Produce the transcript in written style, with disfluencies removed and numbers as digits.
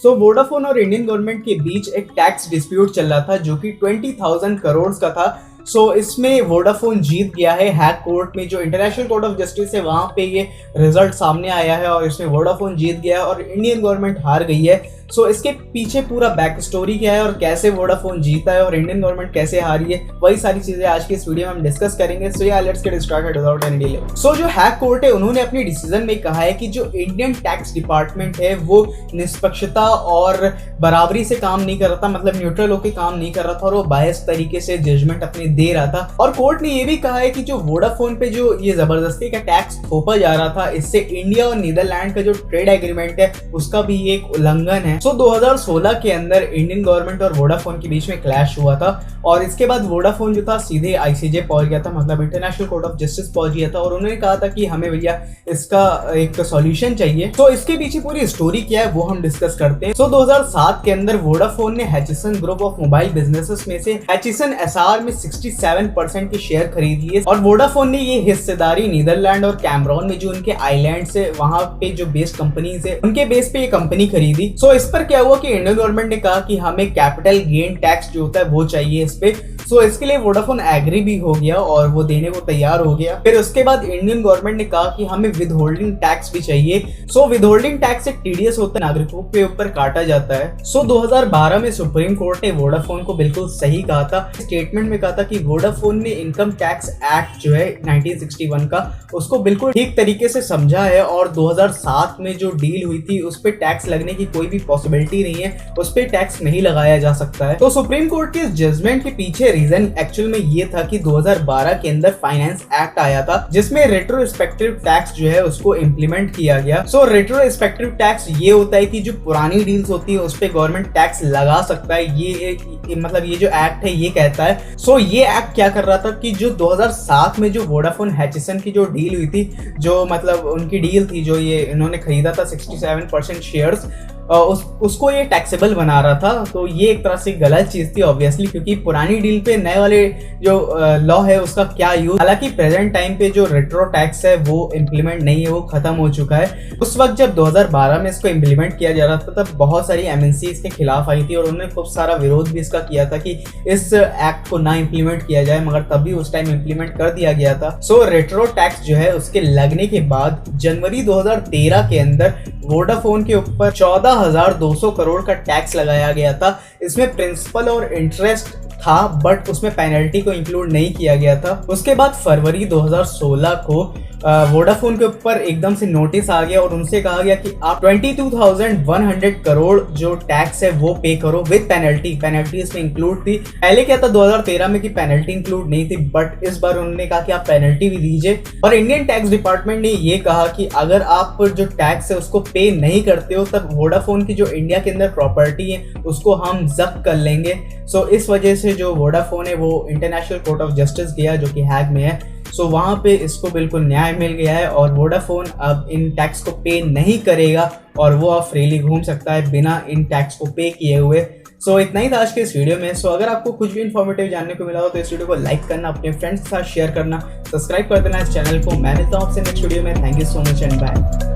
Vodafone और Indian government के बीच एक टैक्स डिस्प्यूट चल रहा था जो कि 20,000 करोड़ का था। इसमें वोडाफोन जीत गया है हैग कोर्ट में, जो इंटरनेशनल कोर्ट ऑफ जस्टिस है वहां पे ये रिजल्ट सामने आया है और इसमें वोडाफोन जीत गया है और इंडियन गवर्नमेंट हार गई है। इसके पीछे पूरा बैक स्टोरी क्या है और कैसे वोडाफोन जीता है और इंडियन गवर्नमेंट कैसे हारी है, वही सारी चीजें आज की इस वीडियो में हम डिस्कस करेंगे। Let's get started without any delay. जो हैग कोर्ट है उन्होंने अपने डिसीजन में कहा है कि जो इंडियन टैक्स डिपार्टमेंट है वो निष्पक्षता और बराबरी से काम नहीं कर रहा था, मतलब न्यूट्रल होकर काम नहीं कर रहा था और वो बायस तरीके से जजमेंट अपनी दे रहा था। और कोर्ट ने ये भी कहा है कि जो वोडाफोन पे जो ये जबरदस्ती का टैक्स थोपा जा रहा था, इससे इंडिया और नीदरलैंड का जो ट्रेड एग्रीमेंट है उसका भी एक उल्लंघन है। 2016 के अंदर इंडियन गवर्नमेंट और वोडाफोन के बीच में क्लैश हुआ था और इसके बाद वोडाफोन जो था सीधे आईसीजे पहुंच गया था, मतलब इंटरनेशनल कोर्ट ऑफ जस्टिस पहुंच गया था और उन्होंने कहा था कि हमें भैया इसका एक सॉल्यूशन चाहिए। इसके पीछे पूरी स्टोरी क्या है वो हम डिस्कस करते हैं। 2007 के अंदर वोडाफोन ने हैचिसन ग्रुप ऑफ मोबाइल बिजनेसेस में से हैचिसन एसआर में 67% के शेयर खरीद लिए और वोडाफोन ने ये हिस्सेदारी नीदरलैंड और कैमरून में जो उनके आइलैंड से वहां पे जो बेस्ड कंपनीज है उनके बेस पे ये कंपनी खरीदी। इस पर क्या हुआ कि इंडियन गवर्नमेंट ने कहा कि हमें कैपिटल गेन टैक्स जो होता है वो चाहिए इस पे। इसके लिए वोडाफोन एग्री भी हो गया और वो देने को तैयार हो गया। फिर उसके बाद इंडियन गवर्नमेंट ने कहा कि हमें विद होल्डिंग टैक्स भी चाहिए। विद होल्डिंग टैक्स एक टीडीएस होता है, नागरिकों के ऊपर काटा जाता है। 2012 में सुप्रीम कोर्ट ने वोडाफोन को बिल्कुल सही कहा था। स्टेटमेंट में कहा था कि वोडाफोन ने इनकम टैक्स एक्ट जो है 1961 का उसको बिल्कुल ठीक तरीके से समझा है और 2007 में जो डील हुई थी उस पर टैक्स लगने की कोई भी पॉसिबिलिटी नहीं है, उस पर टैक्स नहीं लगाया जा सकता है। सुप्रीम कोर्ट के इस जजमेंट के पीछे रीजन एक्चुअल में ये था कि 2012 के अंदर फाइनेंस एक्ट आया था जिसमें रेट्रोस्पेक्टिव टैक्स जो है उसको इम्प्लीमेंट किया गया। रेट्रोस्पेक्टिव टैक्स ये होता है कि जो पुरानी डील्स होती है उस पे गवर्नमेंट टैक्स लगा सकता है, ये मतलब ये जो एक्ट है ये कहता है। ये एक्ट क्या कर रहा था कि जो 2007 में जो वोडाफोन हैचिसन की जो डील हुई थी, जो मतलब उनकी डील थी जो ये इन्होंने खरीदा था 67% शेयर्स, उसको ये टैक्सेबल बना रहा था। तो ये एक तरह से गलत चीज थी ऑब्वियसली, क्योंकि पुरानी डील पे नए वाले जो लॉ है उसका क्या यूज। हालांकि प्रेजेंट टाइम पे जो रेट्रो टैक्स है वो इम्प्लीमेंट नहीं है, वो खत्म हो चुका है। उस वक्त जब 2012 में इसको इम्प्लीमेंट किया जा रहा था तब बहुत सारी एमएनसी इसके खिलाफ आई थी और उन्होंने खूब सारा विरोध भी इसका किया था कि इस एक्ट को ना इम्प्लीमेंट किया जाए, मगर तब भी उस टाइम इम्प्लीमेंट कर दिया गया था। रेट्रो टैक्स जो है उसके लगने के बाद जनवरी 2013 के अंदर वोडाफोन के ऊपर 14,200 करोड़ का टैक्स लगाया गया था। इसमें प्रिंसिपल और इंटरेस्ट था बट उसमें पेनल्टी को इंक्लूड नहीं किया गया था। उसके बाद फरवरी 2016 को वोडाफोन के ऊपर एकदम से नोटिस आ गया और उनसे कहा गया कि आप 22,100 करोड़ जो टैक्स है वो पे करो विद पेनल्टी इसमें इंक्लूड थी। पहले क्या था 2013 में कि पेनल्टी इंक्लूड नहीं थी, बट इस बार उन्होंने कहा कि आप पेनल्टी भी दीजिए। और इंडियन टैक्स डिपार्टमेंट ने ये कहा कि अगर आप जो टैक्स है उसको पे नहीं करते हो तब वोडाफोन की जो इंडिया के अंदर प्रॉपर्टी है उसको हम जब्त कर लेंगे। इस वजह से जो वोडाफोन है वो इंटरनेशनल कोर्ट ऑफ जस्टिस गया जो कि हैग में है। वहां पे इसको बिल्कुल न्याय मिल गया है और वोडाफोन अब इन टैक्स को पे नहीं करेगा और वो अब फ्रीली घूम सकता है बिना इन टैक्स को पे किए हुए। इतना ही था आज के इस वीडियो में। अगर आपको कुछ भी इन्फॉर्मेटिव जानने को मिला हो तो इस वीडियो को लाइक करना, अपने फ्रेंड्स के साथ शेयर करना, सब्सक्राइब कर देना इस चैनल को। मैं मिलता हूं आपसे नेक्स्ट वीडियो में। Thank you so much and bye.